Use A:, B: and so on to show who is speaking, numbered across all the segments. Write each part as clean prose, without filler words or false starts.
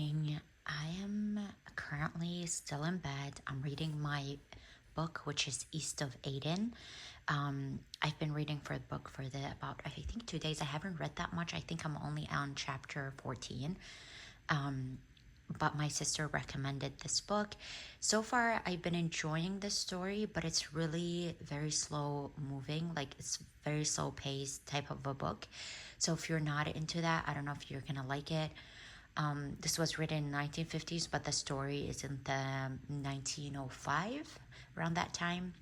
A: morning. I am currently still in bed. I'm reading my book, which is East of Aden. I've been reading for the book for about I think 2 days. I haven't read that much. I think I'm only on chapter 14. Um, but my sister recommended this book. So far, I've been enjoying this story, but it's really very slow moving. Like it's very slow paced type of a book. So if you're not into that, I don't know if you're gonna like it. This was written in 1950s, but the story is in the 1905, around that time.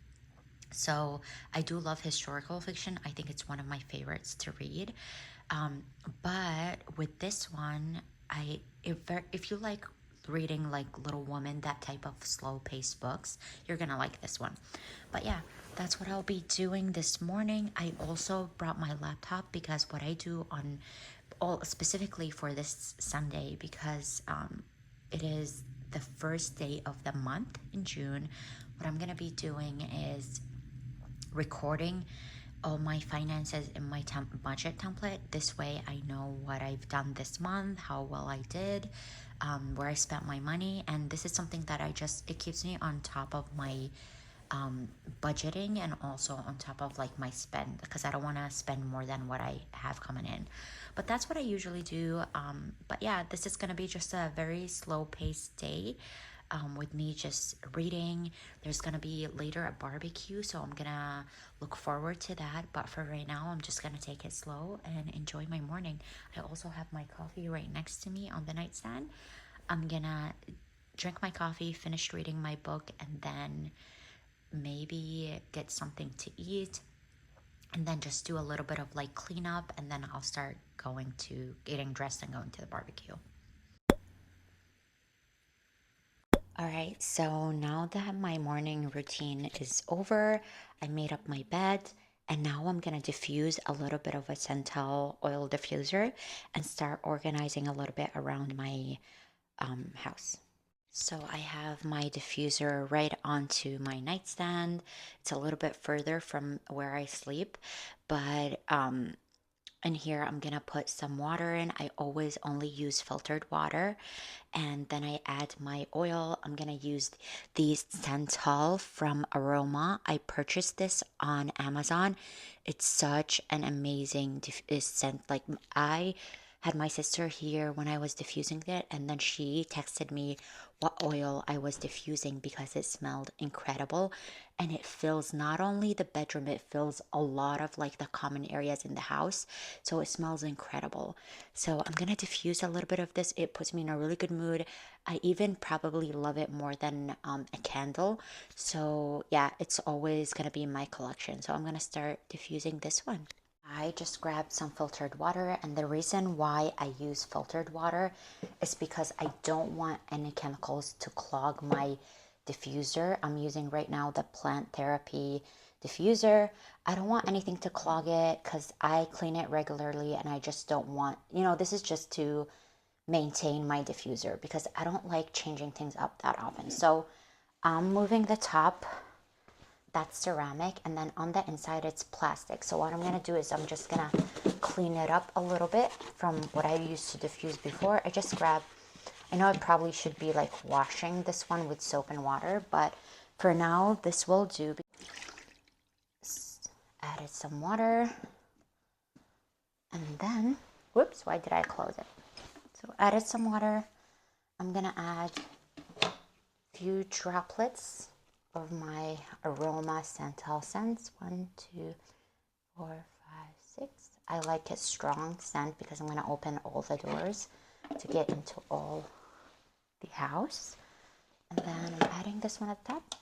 A: So I do love historical fiction. I think it's one of my favorites to read. Um, but with this one, if you like reading like Little Woman, that type of slow paced books, you're gonna like this one. But yeah, that's what I'll be doing this morning. I also brought my laptop because what I do on all specifically for this Sunday, because it is the first day of the month in June. What I'm gonna be doing is recording all my finances in my budget template. This way I know what I've done this month, how well I did, where I spent my money. And this is something that it keeps me on top of my budgeting, and also on top of like my spend, because I don't want to spend more than what I have coming in. But that's what I usually do. But yeah, this is going to be just a very slow paced day, with me just reading. There's gonna be later a barbecue, so I'm gonna look forward to that. But for right now, I'm just gonna take it slow and enjoy my morning. I also have my coffee right next to me on the nightstand. I'm gonna drink my coffee, finish reading my book, and then maybe get something to eat, and then just do a little bit of like cleanup, and then I'll start going to getting dressed and going to the barbecue. All right, so now that my morning routine is over, I made up my bed, and now I'm gonna diffuse a little bit of a Centel oil diffuser and start organizing a little bit around my house. So I have my diffuser right onto my nightstand. It's a little bit further from where I sleep, but and here I'm gonna put some water in. I always only use filtered water. And then I add my oil. I'm gonna use the Santal from Aroma. I purchased this on Amazon. It's such an amazing scent. Like I had my sister here when I was diffusing it, and then she texted me what oil I was diffusing because it smelled incredible. And it fills not only the bedroom, it fills a lot of like the common areas in the house. So it smells incredible. So I'm gonna diffuse a little bit of this. It puts me in a really good mood. I even probably love it more than a candle. So yeah, it's always gonna be in my collection. So I'm gonna start diffusing this one. I just grabbed some filtered water, and the reason why I use filtered water is because I don't want any chemicals to clog my diffuser. I'm using right now the plant therapy diffuser. I don't want anything to clog it because I clean it regularly, and I just don't want, this is just to maintain my diffuser because I don't like changing things up that often. So I'm moving the top, that's ceramic, and then on the inside it's plastic. So what I'm gonna do is I'm just gonna clean it up a little bit from what I used to diffuse before. I know I probably should be like washing this one with soap and water, but for now this will do. Added some water, and then, whoops, why did I close it? So added some water. I'm gonna add a few droplets of my Aroma Santal scents. 1, 2, 4, 5, 6. I like it strong scent because I'm going to open all the doors to get into all the house. And then I'm adding this one at the top.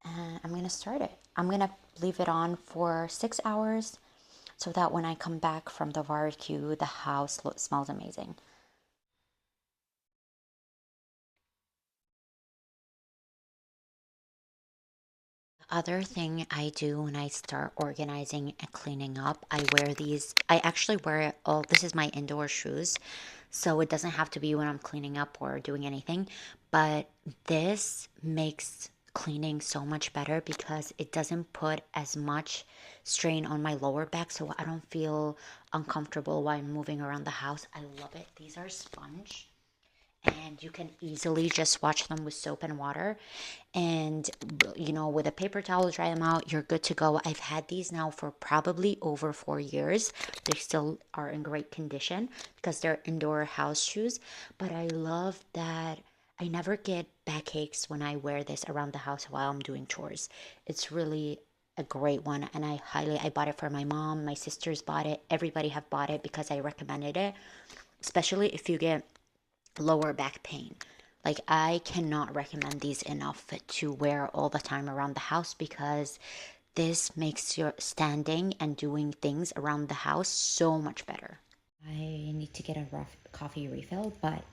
A: And I'm going to start it. I'm going to leave it on for 6 hours so that when I come back from the barbecue, the house smells amazing. Other thing I do when I start organizing and cleaning up, I wear these. I actually wear all, this is my indoor shoes, so it doesn't have to be when I'm cleaning up or doing anything, but this makes cleaning so much better because it doesn't put as much strain on my lower back, so I don't feel uncomfortable while moving around the house. I love it. These are sponge, and you can easily just wash them with soap and water, and with a paper towel, dry them out, you're good to go. I've had these now for probably over 4 years. They still are in great condition because they're indoor house shoes, but I love that I never get backaches when I wear this around the house while I'm doing chores. It's really a great one, and I bought it for my mom, my sisters bought it, everybody have bought it because I recommended it, especially if you get lower back pain. Like, I cannot recommend these enough to wear all the time around the house because this makes your standing and doing things around the house so much better. I need to get a rough coffee refill, but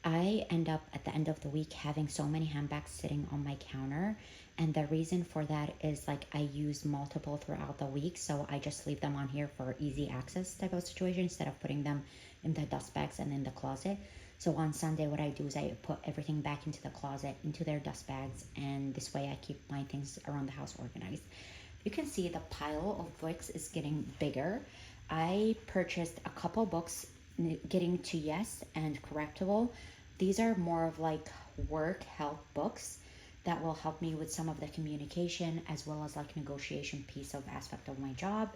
A: I end up at the end of the week having so many handbags sitting on my counter. And the reason for that is like I use multiple throughout the week. So I just leave them on here for easy access type of situation instead of putting them in the dust bags and in the closet. So on Sunday, what I do is I put everything back into the closet, into their dust bags. And this way I keep my things around the house organized. You can see the pile of books is getting bigger. I purchased a couple books, Getting to Yes and Correctable. These are more of like work help books that will help me with some of the communication as well as like negotiation piece of aspect of my job.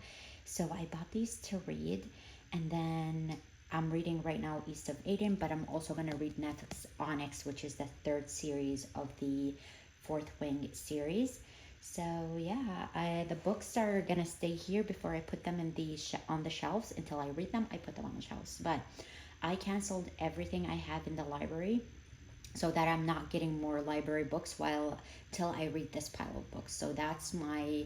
A: So I bought these to read, and then I'm reading right now East of Aden, but I'm also going to read next Onyx, which is the third series of the Fourth Wing series. So yeah, the books are gonna stay here before I put them in on the shelves. Until I read them, I put them on the shelves. But I canceled everything I have in the library so that I'm not getting more library books while till I read this pile of books. So that's my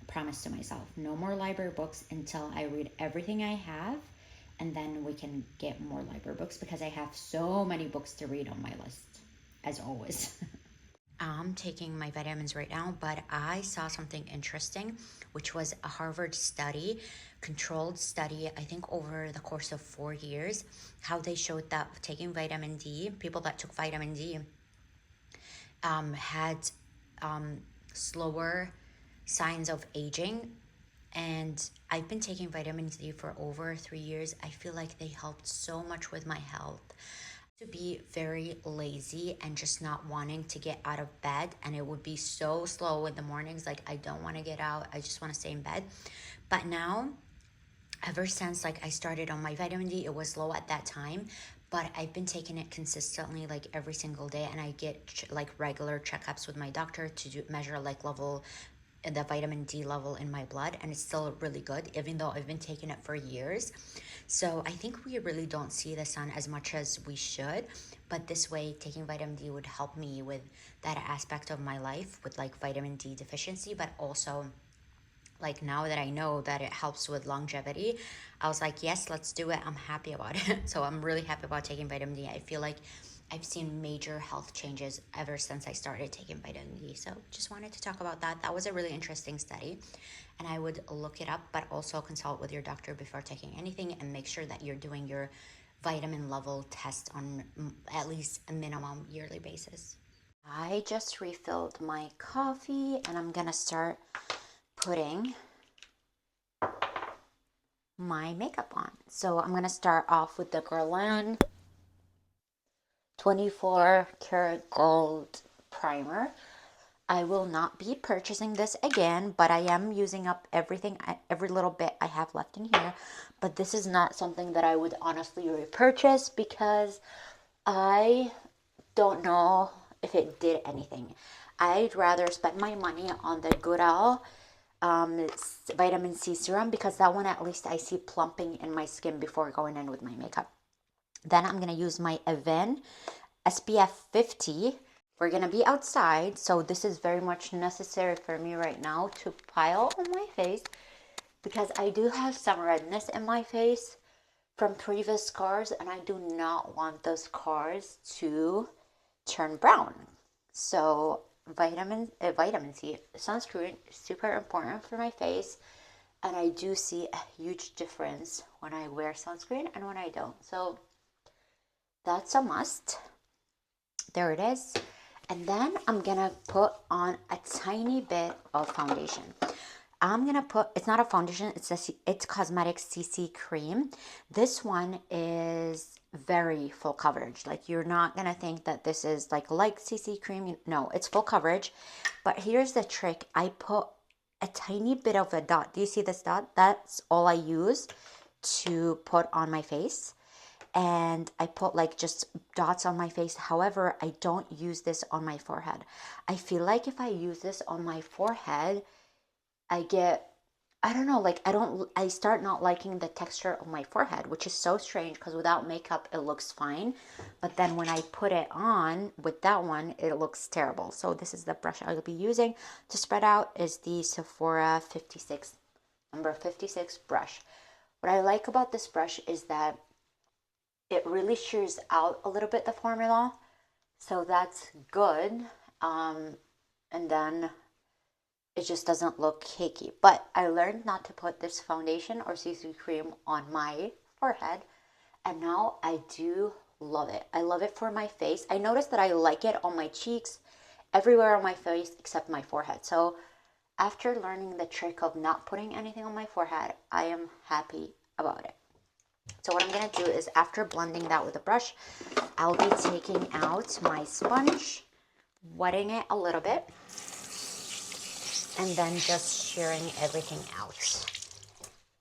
A: promise to myself: no more library books until I read everything I have, and then we can get more library books because I have so many books to read on my list, as always. I'm taking my vitamins right now, but I saw something interesting, which was a Harvard study, controlled study, I think over the course of 4 years, how they showed that taking vitamin D, people that took vitamin D, had slower signs of aging. And I've been taking vitamin D for over 3 years. I feel like they helped so much with my health. To be very lazy and just not wanting to get out of bed, and it would be so slow in the mornings, like I don't want to get out, I just want to stay in bed. But now, ever since like I started on my vitamin D, it was low at that time, but I've been taking it consistently like every single day, and I get like regular checkups with my doctor to measure like the vitamin D level in my blood, and it's still really good even though I've been taking it for years. So I think we really don't see the sun as much as we should, but this way taking vitamin D would help me with that aspect of my life with like vitamin D deficiency, but also like now that I know that it helps with longevity, I was like, yes, let's do it. I'm happy about it. So I'm really happy about taking vitamin D. I feel like I've seen major health changes ever since I started taking vitamin D. So just wanted to talk about that. That was a really interesting study, and I would look it up, but also consult with your doctor before taking anything and make sure that you're doing your vitamin level test on at least a minimum yearly basis. I just refilled my coffee, and I'm gonna start putting my makeup on. So I'm gonna start off with the Guerlain 24 karat gold primer. I will not be purchasing this again, but I am using up every little bit I have left in here. But this is not something that I would honestly repurchase because I don't know if it did anything. I'd rather spend my money on the Goodall vitamin C serum because that one at least I see plumping in my skin before going in with my makeup. Then I'm going to use my Avène SPF 50. We're going to be outside, so this is very much necessary for me right now to pile on my face because I do have some redness in my face from previous scars, and I do not want those scars to turn brown. So vitamin C sunscreen is super important for my face, and I do see a huge difference when I wear sunscreen and when I don't. So that's a must. There it is. And then I'm gonna put on a tiny bit of foundation. I'm gonna put, it's not a foundation, it's cosmetic CC cream. This one is very full coverage. Like, you're not gonna think that this is like CC cream. No, it's full coverage. But here's the trick. I put a tiny bit of a dot. Do you see this dot? That's all I use to put on my face. And I put like just dots on my face. However, I don't use this on my forehead. I feel like if I use this on my forehead, I get, I don't know, like I start not liking the texture of my forehead, which is so strange because without makeup it looks fine. But then when I put it on with that one, it looks terrible. So this is the brush I'll be using to spread out, is the Sephora 56, number 56 brush. What I like about this brush is that it really shears out a little bit the formula. So that's good. And then it just doesn't look cakey. But I learned not to put this foundation or CC cream on my forehead, and now I do love it. I love it for my face. I noticed that I like it on my cheeks, everywhere on my face except my forehead. So after learning the trick of not putting anything on my forehead, I am happy about it. So what I'm going to do is, after blending that with a brush, I'll be taking out my sponge, wetting it a little bit, and then just shearing everything out.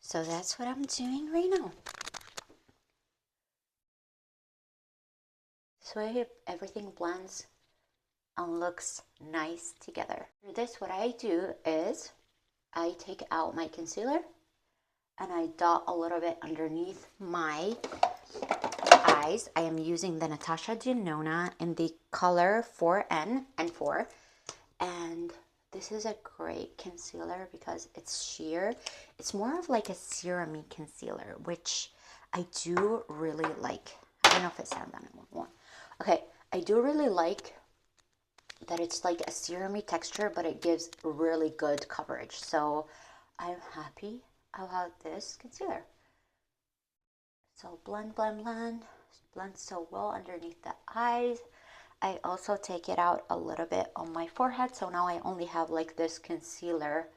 A: So that's what I'm doing right now. So I hope everything blends and looks nice together. For this, what I do is I take out my concealer and I dot a little bit underneath my eyes. I am using the Natasha Denona in the color 4N and 4. And this is a great concealer because it's sheer. It's more of like a serum-y concealer, which I do really like. I don't know if it sounds on it one. Okay, I do really like that it's like a serum-y texture, but it gives really good coverage. So I'm happy about this concealer. So blend, blend, blend. Blends so well underneath the eyes. I also take it out a little bit on my forehead. So now I only have like this concealer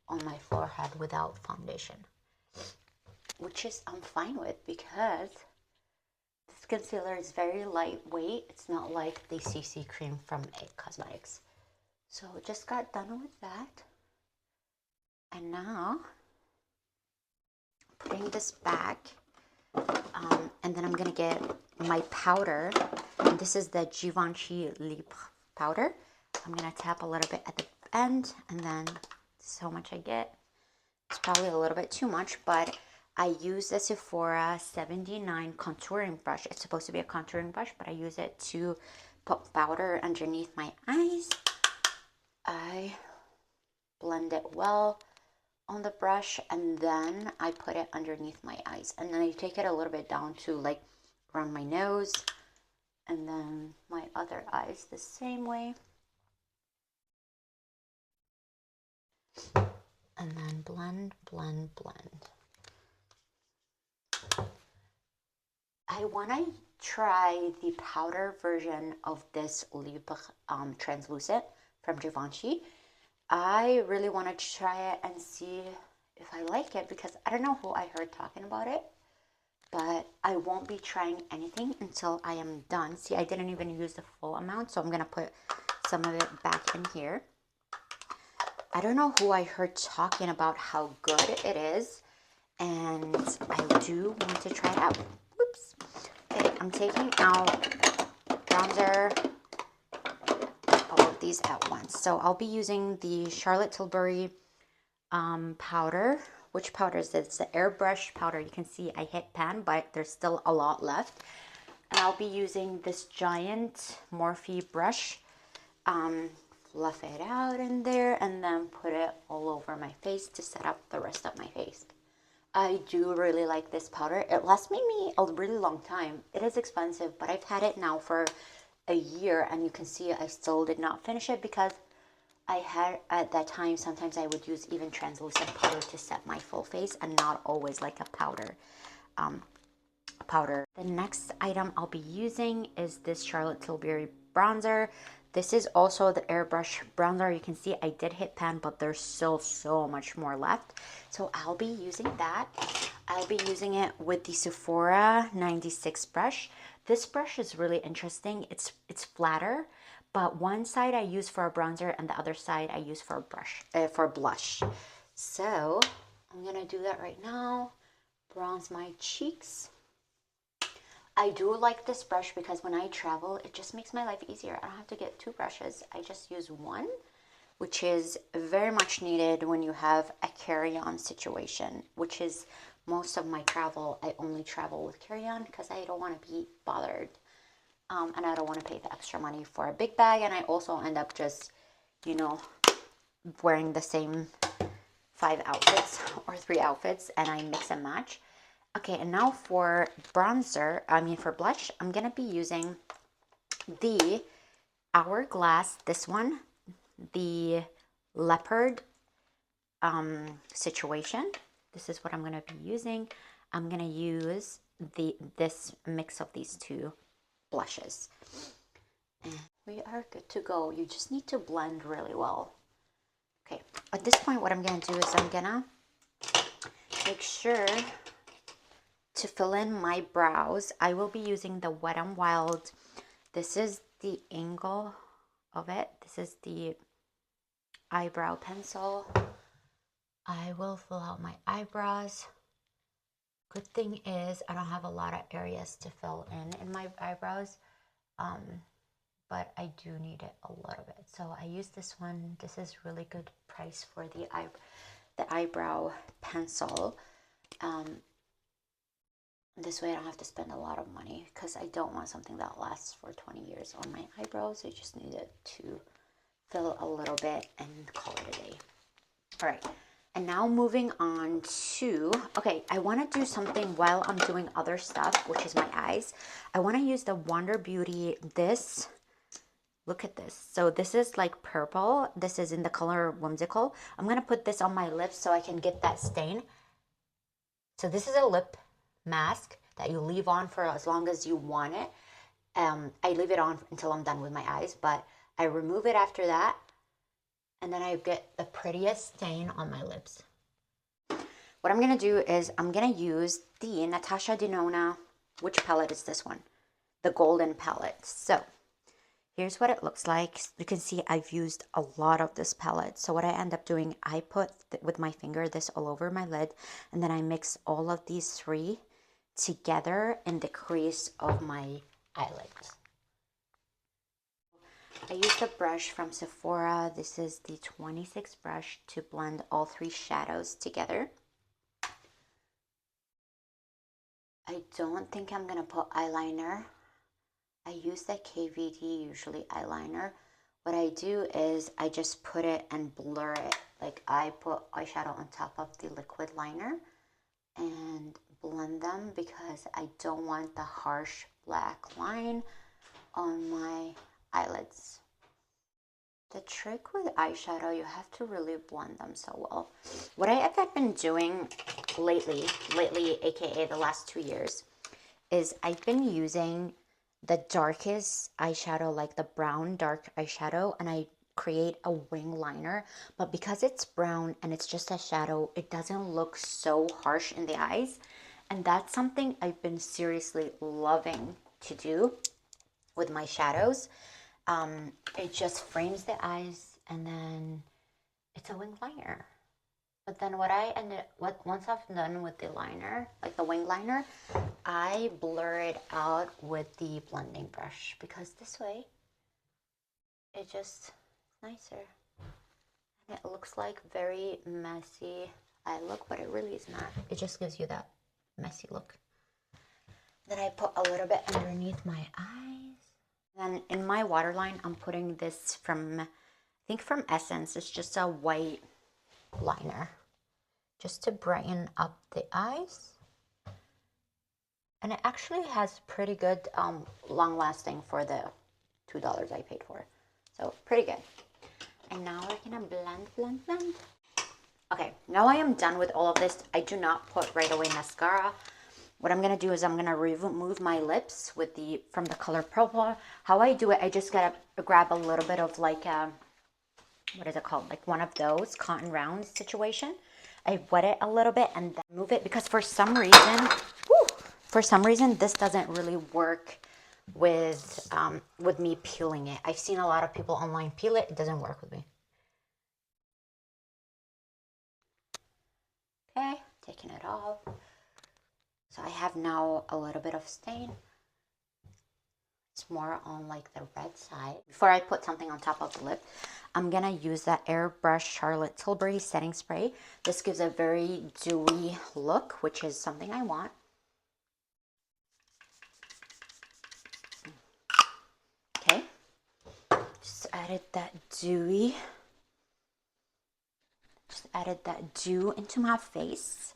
A: on my forehead without foundation, which is I'm fine with because this concealer is very lightweight. It's not like the CC cream from IT Cosmetics. So just got done with that. And now putting this back, and then I'm gonna get my powder. And this is the Givenchy lip powder. I'm gonna tap a little bit at the end, and then this is how much I get. It's probably a little bit too much, but I use the Sephora 79 contouring brush. It's supposed to be a contouring brush, but I use it to put powder underneath my eyes. I blend it well on the brush, and then I put it underneath my eyes, and then I take it a little bit down to like around my nose, and then my other eyes the same way, and then blend, blend, blend. I want to try the powder version of this lip translucent from Givenchy. I really want to try it and see if I like it, because I don't know who I heard talking about it, but I won't be trying anything until I am done. See, I didn't even use the full amount, so I'm going to put some of it back in here. I don't know who I heard talking about how good it is, and I do want to try it out. Whoops. Okay, I'm taking out bronzer, all of these at once. So I'll be using the Charlotte Tilbury powder. Which powder is this? It's the airbrush powder. You can see I hit pan, but there's still a lot left. And I'll be using this giant Morphe brush. Fluff it out in there and then put it all over my face to set up the rest of my face. I do really like this powder. It lasts me a really long time. It is expensive, but I've had it now for a year, and you can see I still did not finish it because I had, at that time, sometimes I would use even translucent powder to set my full face and not always like a powder. The next item I'll be using is this Charlotte Tilbury bronzer. This is also the airbrush bronzer. You can see I did hit pan, but there's still so much more left. So I'll be using that. I'll be using it with the Sephora 96 brush. This brush is really interesting. It's flatter, but one side I use for a bronzer and the other side I use for a for blush. So I'm gonna do that right now. Bronze my cheeks. I do like this brush because when I travel, it just makes my life easier. I don't have to get two brushes. I just use one, which is very much needed when you have a carry-on situation, which is most of my travel. I only travel with carry-on because I don't want to be bothered. And I don't want to pay the extra money for a big bag. And I also end up just, you know, wearing the same 5 outfits or 3 outfits, and I mix and match. Okay, and now for bronzer, for blush, I'm going to be using the Hourglass, this one, the Leopard Situation. This is what I'm going to be using. I'm going to use this mix of these two blushes. And we are good to go. You just need to blend really well. Okay, at this point, what I'm going to do is I'm going to make sure to fill in my brows. I will be using the Wet n Wild. This is the angle of it. This is the eyebrow pencil. I will fill out my eyebrows. Good thing is I don't have a lot of areas to fill in my eyebrows, but I do need it a little bit. So I use this one. This is really good price for the eyebrow pencil. This way I don't have to spend a lot of money because I don't want something that lasts for 20 years on my eyebrows. I just need it to fill a little bit and call it a day. All right, and now moving on to, okay, I want to do something while I'm doing other stuff, which is my eyes. I want to use the Wonder Beauty, this, look at this. So this is like purple. This is in the color Whimsical. I'm going to put this on my lips so I can get that stain. So this is a lip mask that you leave on for as long as you want it. I leave it on until I'm done with my eyes, but I remove it after that, and then I get the prettiest stain on my lips. What I'm gonna do is I'm gonna use the Natasha Denona, which palette is this one? The golden palette. So here's what it looks like. You can see I've used a lot of this palette. So what I end up doing, I put with my finger this all over my lid, and then I mix all of these three together in the crease of my eyelids. I used a brush from Sephora. This is the 26 brush to blend all 3 shadows together. I don't think I'm gonna put eyeliner. I use the KVD usually eyeliner. What I do is I just put it and blur it. Like I put eyeshadow on top of the liquid liner and blend them because I don't want the harsh black line on my eyelids. The trick with eyeshadow, you have to really blend them so well. What I have been doing lately, aka the last 2 years, is I've been using the darkest eyeshadow, like the brown dark eyeshadow, and I create a wing liner. But because it's brown and it's just a shadow, it doesn't look so harsh in the eyes. And that's something I've been seriously loving to do with my shadows. It just frames the eyes, and then it's a wing liner. But then once I've done with the liner, like the wing liner, I blur it out with the blending brush because this way it just nicer. And it looks like very messy eye look, but it really is not. It just gives you that messy look. Then I put a little bit underneath my eyes. Then in my waterline, I'm putting this from, I think from Essence. It's just a white liner, just to brighten up the eyes. And it actually has pretty good long lasting for the $2 I paid for. So pretty good. And now we're gonna blend. Okay, now I am done with all of this. I do not put right away mascara. what I'm gonna do is I'm gonna remove my lips with from the color purple. How I do it, I just gotta grab a little bit of like what is it called? Like one of those cotton round situation. I wet it a little bit and then move it because for some reason, this doesn't really work with me peeling it. I've seen a lot of people online peel it. It doesn't work with me. Okay, taking it off. So I have now a little bit of stain. It's more on like the red side. Before I put something on top of the lip, I'm gonna use that Airbrush Charlotte Tilbury setting spray. This gives a very dewy look, which is something I want. Okay, just added that dew into my face.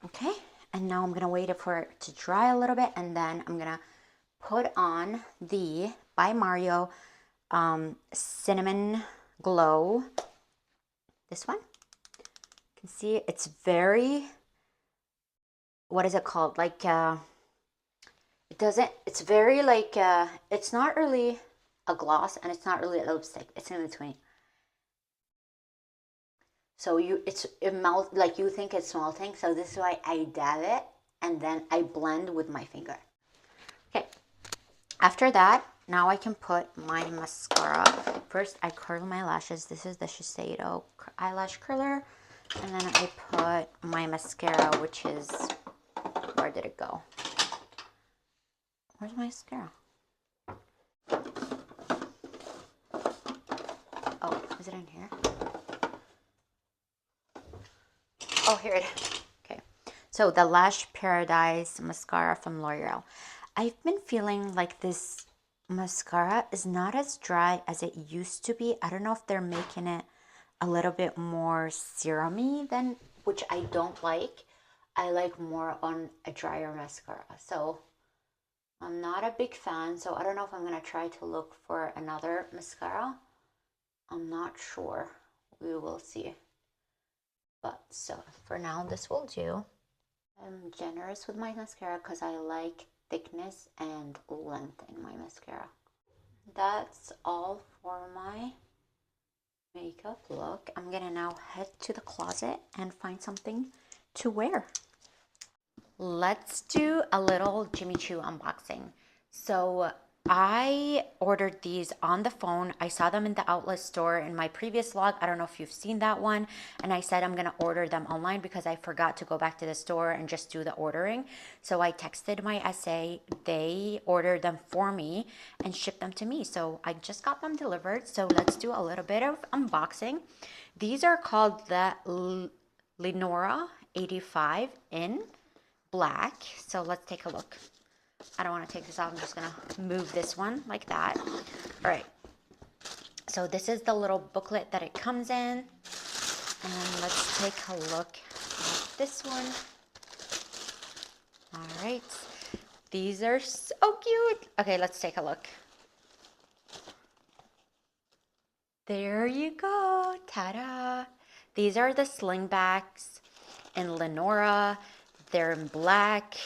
A: Okay, and now I'm gonna wait for it to dry a little bit, and then I'm gonna put on the by Mario Cinnamon Glow. This one. You can see it's very, what is it called? Like it's very like it's not really a gloss and it's not really a lipstick. It's in between. So it melts, like you think it's melting. So this is why I dab it and then I blend with my finger. Okay. After that, now I can put my mascara. First, I curl my lashes. This is the Shiseido eyelash curler. And then I put my mascara, which is, where did it go? Where's my mascara? Oh, is it in here? Oh, here it is. Okay. So the Lash Paradise mascara from L'Oreal. I've been feeling like this mascara is not as dry as it used to be. I don't know if they're making it a little bit more serumy than, which I don't like. I like more on a drier mascara. So I'm not a big fan. So I don't know if I'm going to try to look for another mascara. I'm not sure. We will see. But so for now, this will do. I'm generous with my mascara because I like thickness and length in my mascara. That's all for my makeup look. I'm gonna now head to the closet and find something to wear. Let's do a little Jimmy Choo unboxing. So I ordered these on the phone. I saw them in the outlet store in my previous vlog. I don't know if you've seen that one. And I said I'm going to order them online because I forgot to go back to the store and just do the ordering. So I texted my SA. They ordered them for me and shipped them to me. So I just got them delivered. So let's do a little bit of unboxing. These are called the Lenora 85 in black. So let's take a look. I don't want to take this off. I'm just going to move this one like that. All right. So this is the little booklet that it comes in. And let's take a look at this one. All right. These are so cute. Okay, let's take a look. There you go. Ta-da. These are the slingbacks in Lenora. They're in black,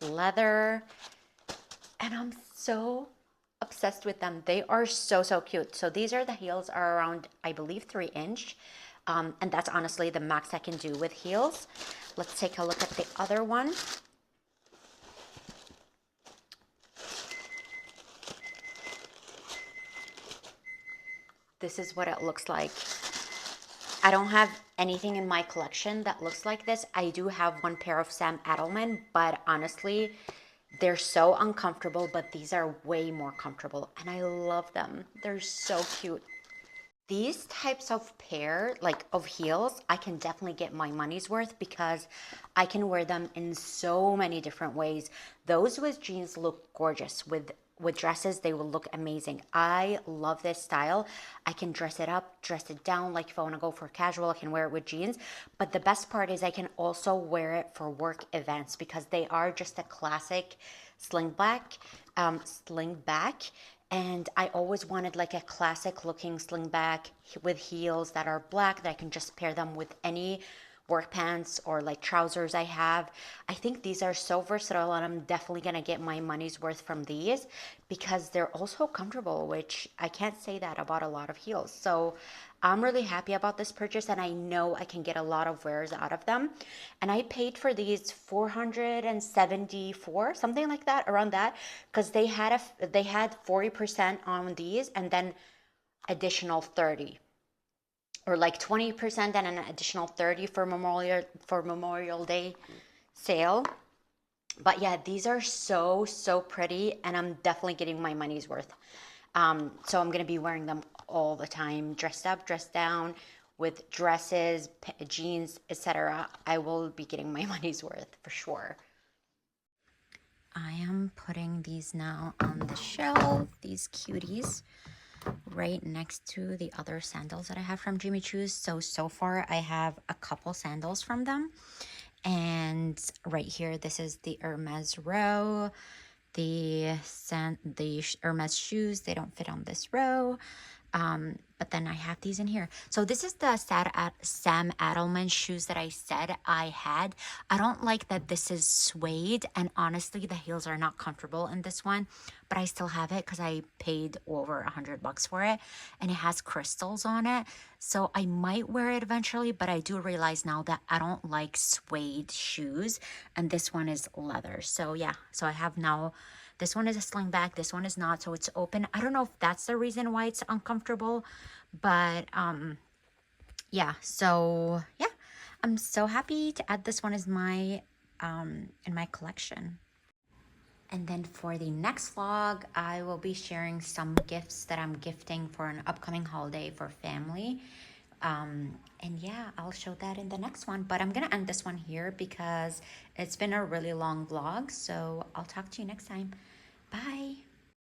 A: leather, and I'm so obsessed with them. They are so, so cute. So these are the heels are around, I believe, 3-inch. And that's honestly the max I can do with heels. Let's take a look at the other one. This is what it looks like. I don't have anything in my collection that looks like this. I do have one pair of Sam Edelman, but honestly, they're so uncomfortable, but these are way more comfortable, and I love them. They're so cute. These types of pair, like of heels, I can definitely get my money's worth because I can wear them in so many different ways. Those with jeans look gorgeous. With dresses, they will look amazing. I love this style. I can dress it up, dress it down. Like if I want to go for casual, I can wear it with jeans. But the best part is I can also wear it for work events because they are just a classic slingback. And I always wanted like a classic looking slingback with heels that are black that I can just pair them with any work pants or like trousers I have. I think these are so versatile, and I'm definitely gonna get my money's worth from these because they're also comfortable, which I can't say that about a lot of heels. So I'm really happy about this purchase, and I know I can get a lot of wears out of them. And I paid for these 474, something like that, around that, because they had 40% on these, and then additional 30, or like 20% and an additional 30 for Memorial Day sale. But yeah, these are so pretty, and I'm definitely getting my money's worth. So I'm gonna be wearing them all the time, dressed up, dressed down, with dresses, jeans, etc. I will be getting my money's worth for sure. I am putting these now on the shelf, these cuties, right next to the other sandals that I have from Jimmy Choo's. So far I have a couple sandals from them. And right here, this is the Hermes row. The Hermes shoes, they don't fit on this row. But then I have these in here. So this is the Sam Adelman shoes that I said I had. I don't like that this is suede, and honestly, the heels are not comfortable in this one, but I still have it because I paid over $100 for it, and it has crystals on it. So I might wear it eventually, but I do realize now that I don't like suede shoes, and this one is leather. So yeah, so I have now, this one is a sling back, this one is not, so it's open. I don't know if that's the reason why it's uncomfortable, but yeah, so yeah, I'm so happy to add this one as my in my collection. And then for the next vlog, I will be sharing some gifts that I'm gifting for an upcoming holiday for family. And yeah, I'll show that in the next one, but I'm gonna end this one here because it's been a really long vlog. So I'll talk to you next time. Bye.